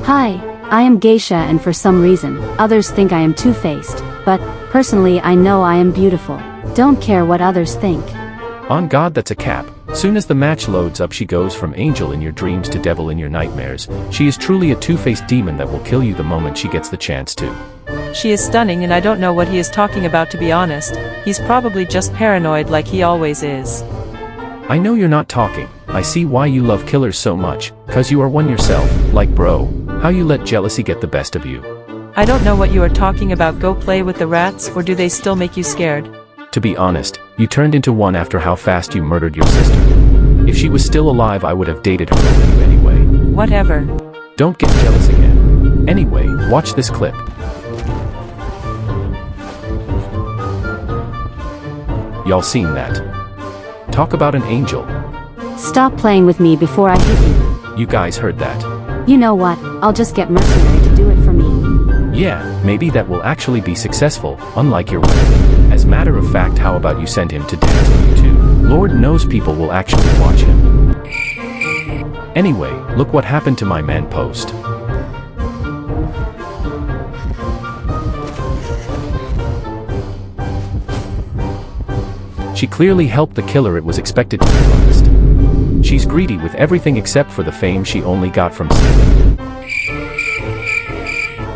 Hi, I am Geisha and for some reason, others think I am two-faced, but, personally I know I am beautiful. Don't care what others think. On God, that's a cap. Soon as the match loads up, she goes from angel in your dreams to devil in your nightmares. She is truly a two-faced demon that will kill you the moment she gets the chance to. She is stunning and I don't know what he is talking about, to be honest. He's probably just paranoid like he always is. I know you're not talking. I see why you love killers so much, cause you are one yourself, like bro. How you let jealousy get the best of you. I don't know what you are talking about. Go play with the rats, or do they still make you scared? To be honest, you turned into one after how fast you murdered your sister. If she was still alive, I would have dated her over you anyway. Whatever. Don't get jealous again. Anyway, watch this clip. Y'all seen that? Talk about an angel. Stop playing with me before I hit you. You guys heard that? You know what, I'll just get mercenary to do it for me. Yeah, maybe that will actually be successful, unlike your wife. As matter of fact, how about you send him to dance with you too? Lord knows people will actually watch him. Anyway, look what happened to my man post. She clearly helped the killer, it was expected to be honest. She's greedy with everything except for the fame she only got from stealing.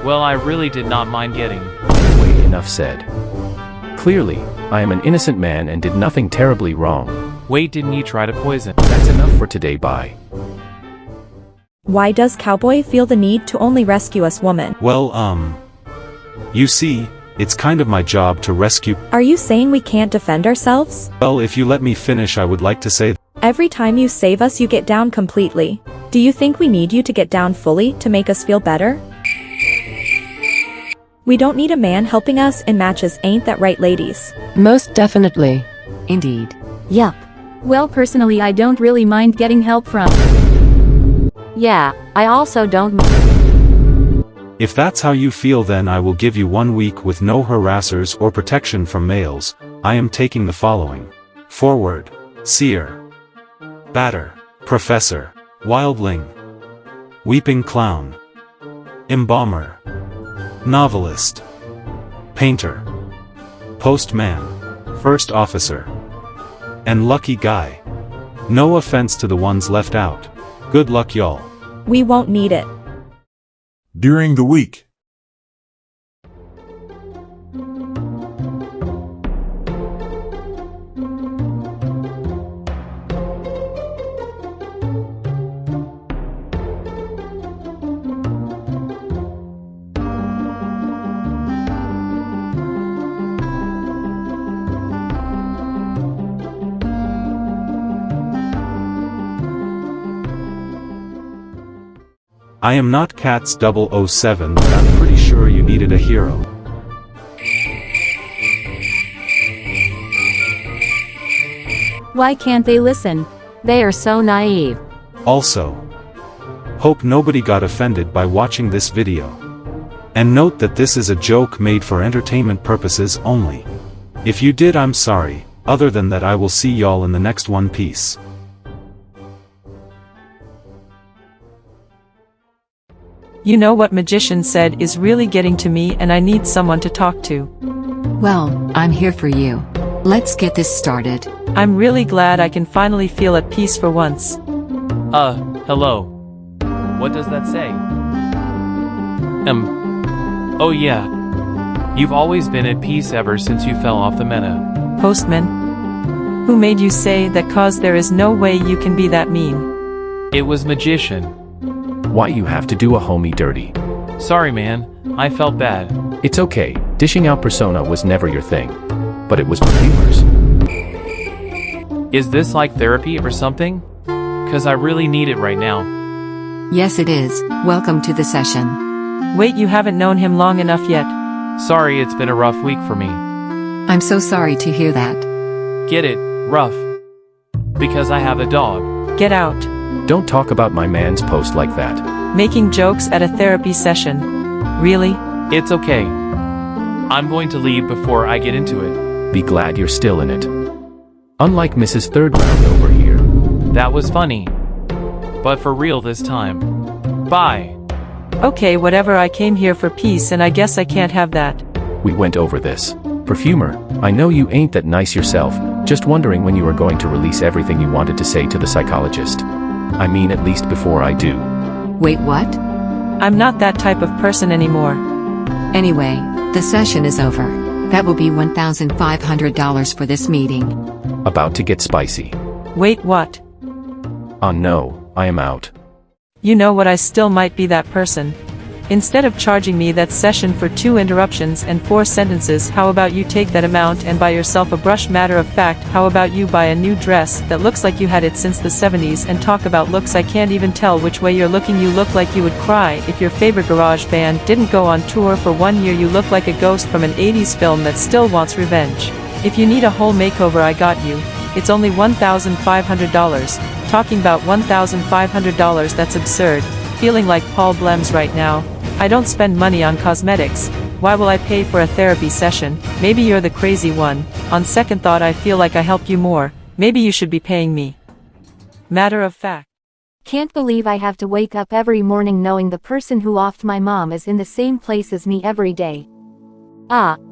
Well, I really did not mind getting. Anyway, enough said. Clearly, I am an innocent man and did nothing terribly wrong. Wait, didn't you try to poison? That's enough for today, bye. Why does Cowboy feel the need to only rescue us women? Well, you see, it's kind of my job to rescue. Are you saying we can't defend ourselves? Well, if you let me finish, I would like to say Every time you save us, you get down completely. Do you think we need you to get down fully to make us feel better? We don't need a man helping us in matches, ain't that right, ladies? Most definitely. Indeed. Yup. Well, personally, I don't really mind getting help from. Yeah, I also don't. If that's how you feel, then I will give you 1 week with no harassers or protection from males. I am taking the following. Forward. Seer. Batter. Professor. Wildling. Weeping Clown. Embalmer. Novelist. Painter. Postman. First Officer. And Lucky Guy. No offense to the ones left out. Good luck, y'all. We won't need it. During the week. I am not Cats 007, but I'm pretty sure you needed a hero. Why can't they listen? They are so naive. Also, hope nobody got offended by watching this video. And note that this is a joke made for entertainment purposes only. If you did, I'm sorry. Other than that, I will see y'all in the next one. Peace. You know what Magician said is really getting to me, and I need someone to talk to. Well, I'm here for you. Let's get this started. I'm really glad I can finally feel at peace for once. Hello. What does that say? Oh yeah. You've always been at peace ever since you fell off the meta. Postman? Who made you say that? Cause there is no way you can be that mean. It was Magician. Why you have to do a homie dirty? Sorry man, I felt bad. It's okay, dishing out persona was never your thing. But it was for viewers. Is this like therapy or something? Cause I really need it right now. Yes, it is. Welcome to the session. Wait, you haven't known him long enough yet. Sorry, it's been a rough week for me. I'm so sorry to hear that. Get it, rough. Because I have a dog. Get out. Don't talk about my man's post like that. Making jokes at a therapy session. Really? It's okay. I'm going to leave before I get into it. Be glad you're still in it. Unlike Mrs. Third Round over here. That was funny. But for real this time. Bye. Okay, whatever, I came here for peace and I guess I can't have that. We went over this. Perfumer, I know you ain't that nice yourself, just wondering when you are going to release everything you wanted to say to the psychologist. I mean, at least before I do. Wait, what? I'm not that type of person anymore. Anyway, the session is over. That will be $1,500 for this meeting. About to get spicy. Wait, what? No, I am out. You know what, I still might be that person. Instead of charging me that session for 2 interruptions and 4 sentences, how about you take that amount and buy yourself a brush? Matter of fact, how about you buy a new dress that looks like you had it since the 70s? And talk about looks, I can't even tell which way you're looking. You look like you would cry if your favorite garage band didn't go on tour for 1 year. You look like a ghost from an 80s film that still wants revenge. If you need a whole makeover, I got you. It's only $1,500. Talking about $1,500, that's absurd. Feeling like Paul Blems right now. I don't spend money on cosmetics. Why will I pay for a therapy session? Maybe you're the crazy one. On second thought, I feel like I help you more. Maybe you should be paying me. Matter of fact. Can't believe I have to wake up every morning knowing the person who offed my mom is in the same place as me every day.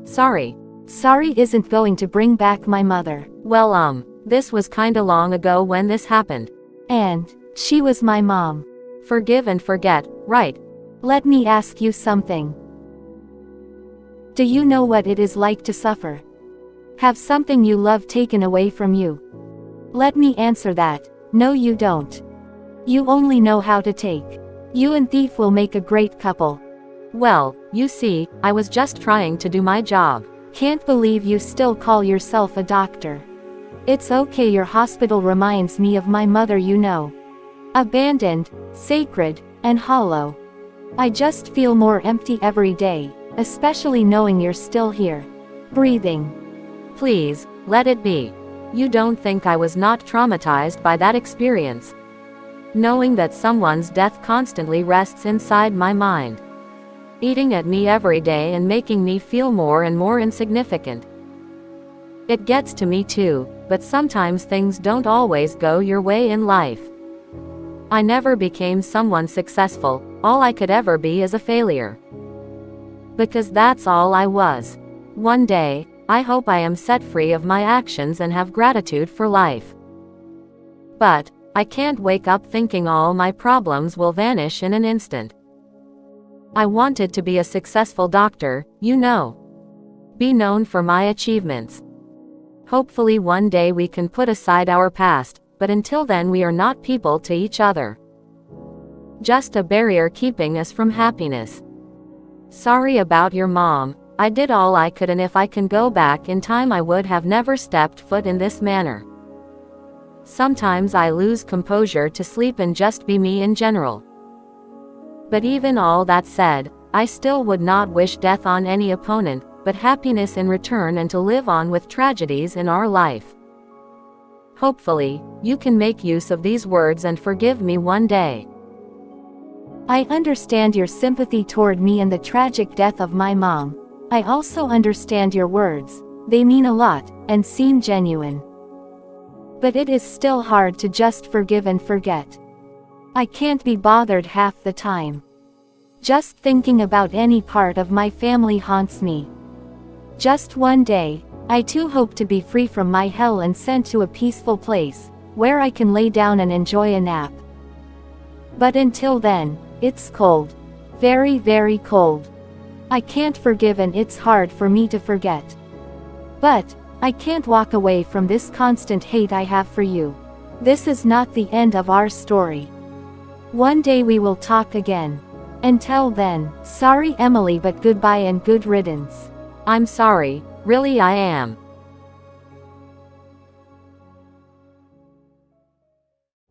Sorry. Sorry isn't going to bring back my mother. Well, this was kinda long ago when this happened. And she was my mom. Forgive and forget, right? Let me ask you something. Do you know what it is like to suffer? Have something you love taken away from you? Let me answer that. No, you don't. You only know how to take. You and Thief will make a great couple. Well, you see, I was just trying to do my job. Can't believe you still call yourself a doctor. It's okay, your hospital reminds me of my mother, you know. Abandoned, sacred, and hollow. I just feel more empty every day, especially knowing you're still here. Breathing. Please, let it be. You don't think I was not traumatized by that experience? Knowing that someone's death constantly rests inside my mind. Eating at me every day and making me feel more and more insignificant. It gets to me too, but sometimes things don't always go your way in life. I never became someone successful, all I could ever be is a failure. Because that's all I was. One day, I hope I am set free of my actions and have gratitude for life. But, I can't wake up thinking all my problems will vanish in an instant. I wanted to be a successful doctor, you know. Be known for my achievements. Hopefully one day we can put aside our past, but until then we are not people to each other. Just a barrier keeping us from happiness. Sorry about your mom, I did all I could, and if I can go back in time I would have never stepped foot in this manor. Sometimes I lose composure to sleep and just be me in general. But even all that said, I still would not wish death on any opponent, but happiness in return, and to live on with tragedies in our life. Hopefully, you can make use of these words and forgive me one day. I understand your sympathy toward me and the tragic death of my mom. I also understand your words. They mean a lot, and seem genuine. But it is still hard to just forgive and forget. I can't be bothered half the time. Just thinking about any part of my family haunts me. Just one day, I too hope to be free from my hell and sent to a peaceful place, where I can lay down and enjoy a nap. But until then, it's cold. Very, very cold. I can't forgive and it's hard for me to forget. But, I can't walk away from this constant hate I have for you. This is not the end of our story. One day we will talk again. Until then, sorry Emily, but goodbye and good riddance. I'm sorry, really I am.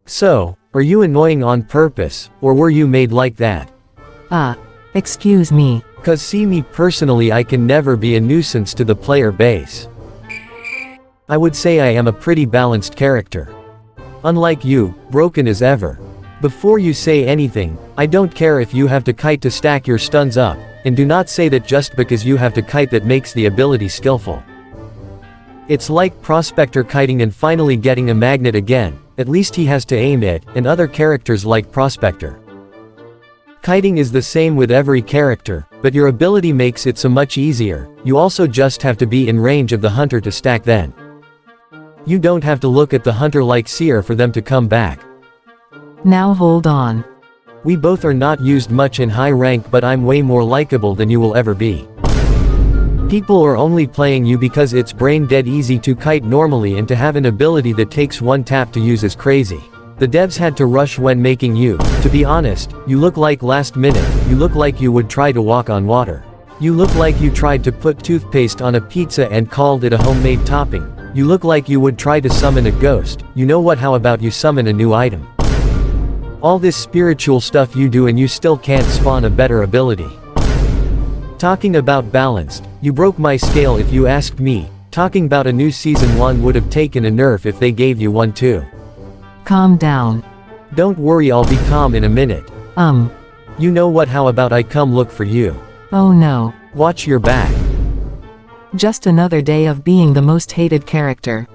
So, are you annoying on purpose, or were you made like that? Excuse me. 'Cause see, me personally, I can never be a nuisance to the player base. I would say I am a pretty balanced character. Unlike you, broken as ever. Before you say anything, I don't care if you have to kite to stack your stuns up, and do not say that just because you have to kite that makes the ability skillful. It's like Prospector kiting and finally getting a magnet again, at least he has to aim it, and other characters like Prospector. Kiting is the same with every character, but your ability makes it so much easier. You also just have to be in range of the hunter to stack then. You don't have to look at the hunter like Seer for them to come back. Now hold on. We both are not used much in high rank, but I'm way more likable than you will ever be. People are only playing you because it's brain dead easy to kite normally, and to have an ability that takes one tap to use is crazy. The devs had to rush when making you. To be honest, you look like last minute. You look like you would try to walk on water. You look like you tried to put toothpaste on a pizza and called it a homemade topping. You look like you would try to summon a ghost. You know what, how about you summon a new item? All this spiritual stuff you do and you still can't spawn a better ability. Talking about balanced, you broke my scale if you asked me. Talking about a new season 1 would have taken a nerf if they gave you one too. Calm down. Don't worry, I'll be calm in a minute. You know what, how about I come look for you? Oh no. Watch your back. Just another day of being the most hated character.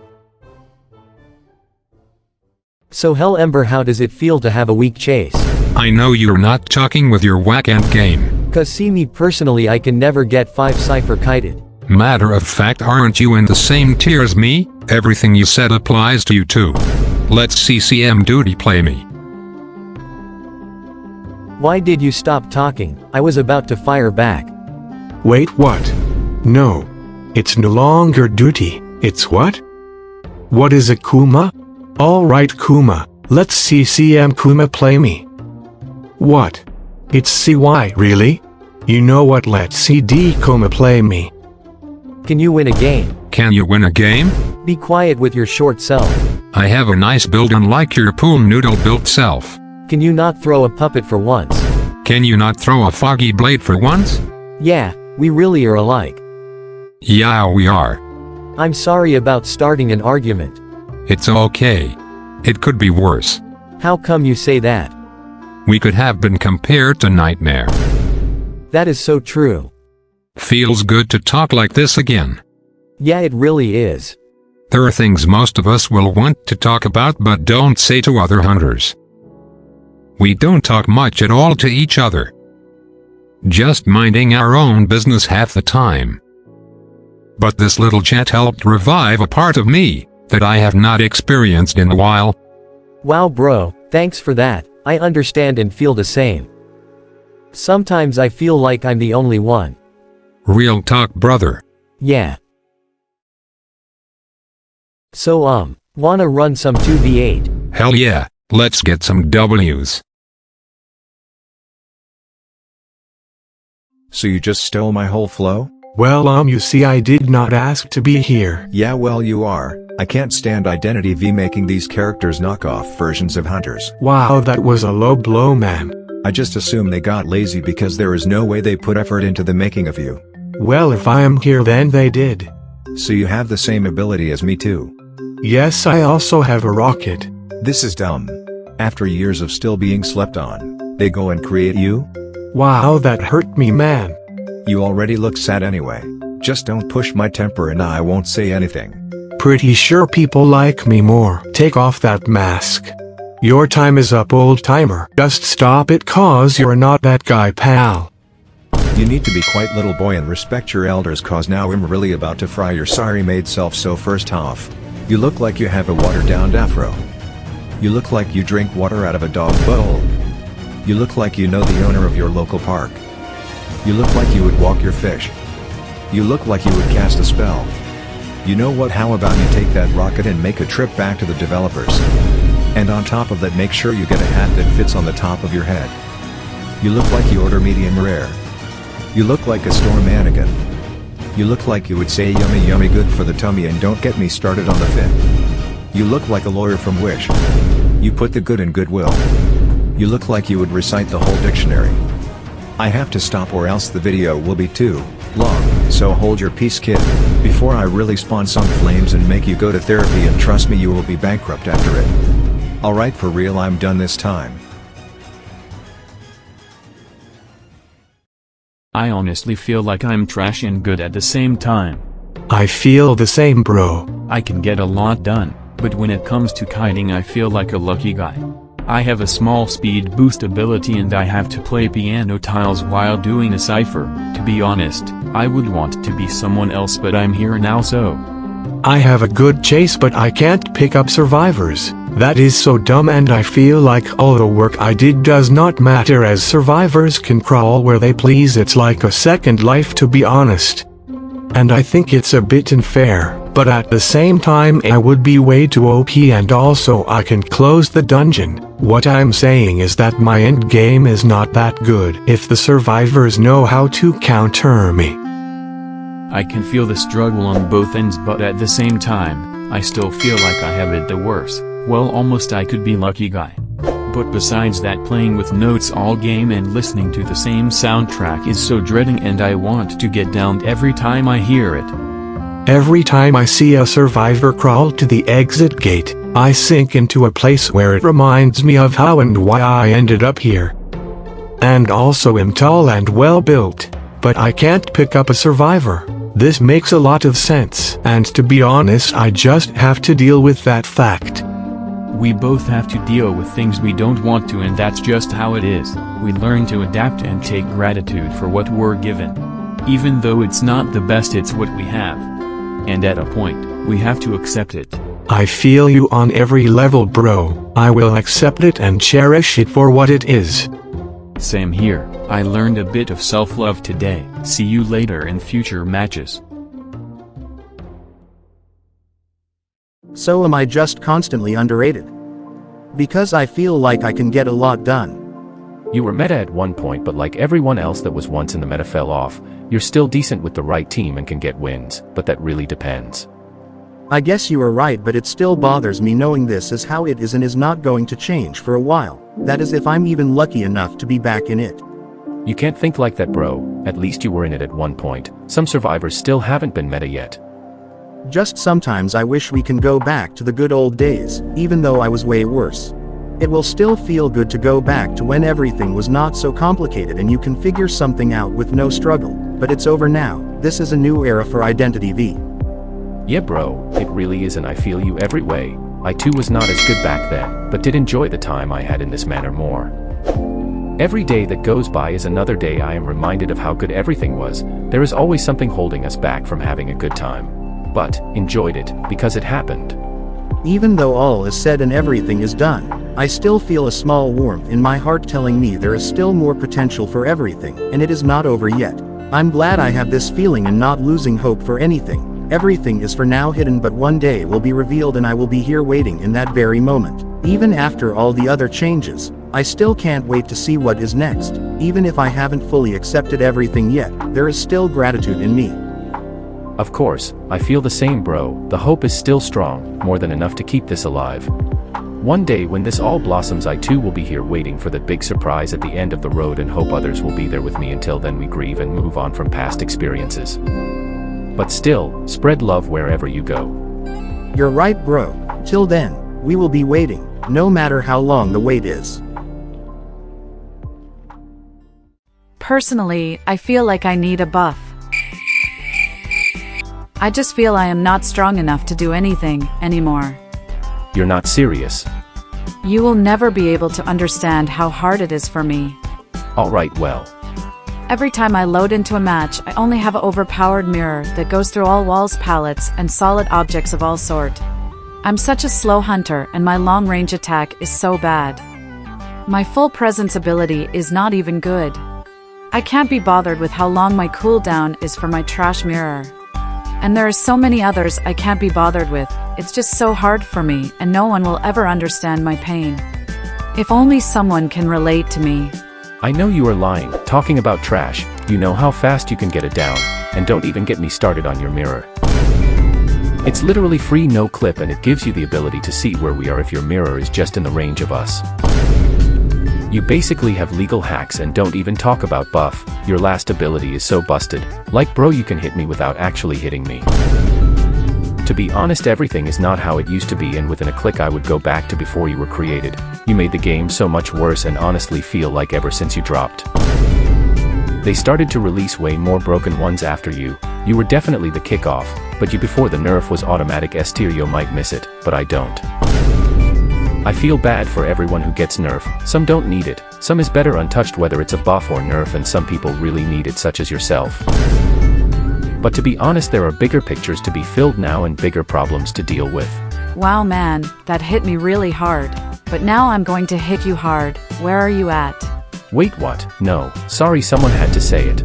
So Hell Ember, how does it feel to have a weak chase? I know you're not talking with your whack end game. Cause see, me personally, I can never get 5 cipher kited. Matter of fact, aren't you in the same tier as me? Everything you said applies to you too. Let's CCM duty play me. Why did you stop talking? I was about to fire back. Wait, what? No. It's no longer duty, it's what? What is it, Kuma? Alright Kuma, let's CCM Kuma play me. What? It's CY, really? You know what, let's CD Kuma play me. Can you win a game? Can you win a game? Be quiet with your short self. I have a nice build unlike your pool noodle built self. Can you not throw a puppet for once? Can you not throw a foggy blade for once? Yeah, we really are alike. Yeah, we are. I'm sorry about starting an argument. It's okay. It could be worse. How come you say that? We could have been compared to Nightmare. That is so true. Feels good to talk like this again. Yeah, it really is. There are things most of us will want to talk about but don't say to other hunters. We don't talk much at all to each other. Just minding our own business half the time. But this little chat helped revive a part of me that I have not experienced in a while. Wow bro, thanks for that. I understand and feel the same. Sometimes I feel like I'm the only one. Real talk, brother. Yeah. So wanna run some 2v8? Hell yeah, let's get some W's. So you just stole my whole flow? Well you see, I did not ask to be here. Yeah, well you are. I can't stand Identity V making these characters knockoff versions of hunters. Wow, that was a low blow, man. I just assume they got lazy because there is no way they put effort into the making of you. Well, if I am here then they did. So you have the same ability as me too? Yes, I also have a rocket. This is dumb. After years of still being slept on, they go and create you? Wow, that hurt me, man. You already look sad anyway. Just don't push my temper and I won't say anything. Pretty sure people like me more. Take off that mask. Your time is up, old timer. Just stop it cause you're not that guy, pal. You need to be quite little boy and respect your elders cause now I'm really about to fry your sorry made self. So first off, you look like you have a watered down afro. You look like you drink water out of a dog bowl. You look like you know the owner of your local park. You look like you would walk your fish. You look like you would cast a spell. You know what, how about you take that rocket and make a trip back to the developers? And on top of that, make sure you get a hat that fits on the top of your head. You look like you order medium rare. You look like a store mannequin. You look like you would say yummy yummy good for the tummy, and don't get me started on the fit. You look like a lawyer from Wish. You put the good in goodwill. You look like you would recite the whole dictionary. I have to stop or else the video will be too long, so hold your peace, kid, before I really spawn some flames and make you go to therapy, and trust me, you will be bankrupt after it. Alright, for real, I'm done this time. I honestly feel like I'm trash and good at the same time. I feel the same, bro. I can get a lot done, but when it comes to kiting I feel like a lucky guy. I have a small speed boost ability and I have to play piano tiles while doing a cipher. To be honest, I would want to be someone else, but I'm here now, so. I have a good chase, but I can't pick up survivors. That is so dumb, and I feel like all the work I did does not matter as survivors can crawl where they please. It's like a second life, to be honest. And I think it's a bit unfair, but at the same time I would be way too OP, and also I can close the dungeon. What I'm saying is that my end game is not that good if the survivors know how to counter me. I can feel the struggle on both ends, but at the same time, I still feel like I have it the worst. Well, almost I could be lucky guy. But besides that, playing with notes all game and listening to the same soundtrack is so dreading, and I want to get downed every time I hear it. Every time I see a survivor crawl to the exit gate, I sink into a place where it reminds me of how and why I ended up here. And also am tall and well built, but I can't pick up a survivor. This makes a lot of sense, and to be honest, I just have to deal with that fact. We both have to deal with things we don't want to, and that's just how it is. We learn to adapt and take gratitude for what we're given. Even though it's not the best, it's what we have. And at a point, we have to accept it. I feel you on every level, bro. I will accept it and cherish it for what it is. Same here. I learned a bit of self-love today. See you later in future matches. So am I just constantly underrated? Because I feel like I can get a lot done. You were meta at one point, but like everyone else that was once in the meta fell off. You're still decent with the right team and can get wins, but that really depends. I guess you are right, but it still bothers me knowing this is how it is and is not going to change for a while. That is if I'm even lucky enough to be back in it. You can't think like that, bro. At least you were in it at one point. Some survivors still haven't been meta yet. Just sometimes I wish we can go back to the good old days, even though I was way worse. It will still feel good to go back to when everything was not so complicated and you can figure something out with no struggle, but it's over now. This is a new era for Identity V. Yeah, bro, it really is, and I feel you every way. I too was not as good back then, but did enjoy the time I had in this manor more. Every day that goes by is another day I am reminded of how good everything was. There is always something holding us back from having a good time. But enjoyed it, because it happened. Even though all is said and everything is done, I still feel a small warmth in my heart telling me there is still more potential for everything, and it is not over yet. I'm glad I have this feeling and not losing hope for anything. Everything is for now hidden, but one day will be revealed and I will be here waiting in that very moment. Even after all the other changes, I still can't wait to see what is next. Even if I haven't fully accepted everything yet, there is still gratitude in me. Of course, I feel the same, bro. The hope is still strong, more than enough to keep this alive. One day when this all blossoms, I too will be here waiting for that big surprise at the end of the road, and hope others will be there with me. Until then, we grieve and move on from past experiences. But still, spread love wherever you go. You're right, bro. Till then, we will be waiting, no matter how long the wait is. Personally, I feel like I need a buff. I just feel I am not strong enough to do anything anymore. You're not serious. You will never be able to understand how hard it is for me. Alright, well. Every time I load into a match, I only have an overpowered mirror that goes through all walls, pallets, and solid objects of all sort. I'm such a slow hunter, and my long-range attack is so bad. My full presence ability is not even good. I can't be bothered with how long my cooldown is for my trash mirror. And there are so many others I can't be bothered with. It's just so hard for me, and no one will ever understand my pain. If only someone can relate to me. I know you are lying, talking about trash. You know how fast you can get it down, and don't even get me started on your mirror. It's literally free, no clip, and it gives you the ability to see where we are if your mirror is just in the range of us. You basically have legal hacks, and don't even talk about buff. Your last ability is so busted. Like, bro, you can hit me without actually hitting me. To be honest, everything is not how it used to be, and within a click I would go back to before you were created. You made the game so much worse, and honestly feel like ever since you dropped, they started to release way more broken ones after you. You were definitely the kickoff, but you before the nerf was automatic S tier. You might miss it, but I don't. I feel bad for everyone who gets nerf. Some don't need it, some is better untouched whether it's a buff or nerf, and some people really need it, such as yourself. But to be honest, there are bigger pictures to be filled now and bigger problems to deal with. Wow man, that hit me really hard. But now I'm going to hit you hard. Where are you at? Wait, what? No, sorry, someone had to say it.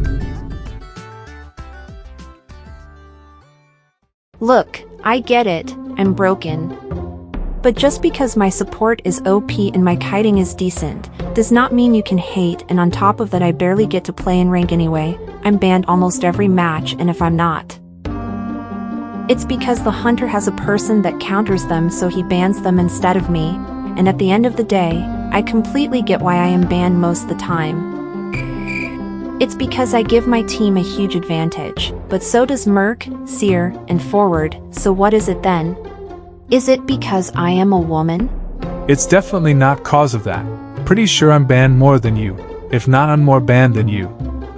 Look, I get it, I'm broken. But just because my support is OP and my kiting is decent, does not mean you can hate, and on top of that I barely get to play in rank anyway. I'm banned almost every match, and if I'm not, it's because the hunter has a person that counters them, so he bans them instead of me, and at the end of the day, I completely get why I am banned most of the time. It's because I give my team a huge advantage, but so does Merc, Seer, and Forward, so what is it then? Is it because I am a woman? It's definitely not cause of that. Pretty sure I'm banned more than you. If not, I'm more banned than you.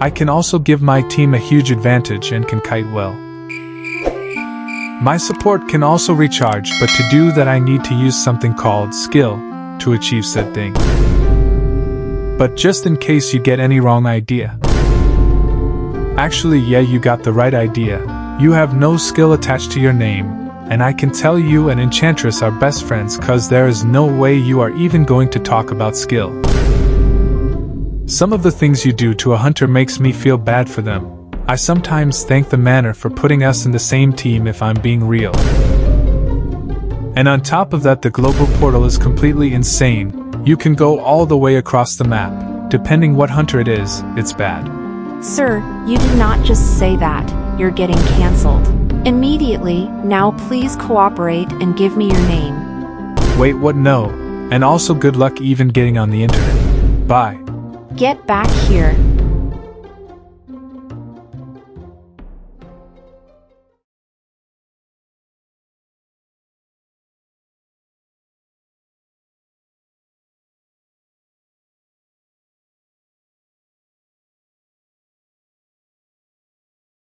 I can also give my team a huge advantage and can kite well. My support can also recharge, but to do that I need to use something called skill to achieve said thing. But just in case you get any wrong idea. Actually, yeah, you got the right idea. You have no skill attached to your name, and I can tell you and Enchantress are best friends, cause there is no way you are even going to talk about skill. Some of the things you do to a hunter makes me feel bad for them. I sometimes thank the Manor for putting us in the same team, if I'm being real. And on top of that, the global portal is completely insane. You can go all the way across the map. Depending what hunter it is, it's bad. Sir, you did not just say that. You're getting cancelled immediately. Now please cooperate and give me your name. Wait, what? No. And also good luck even getting on the internet. Bye. Get back here.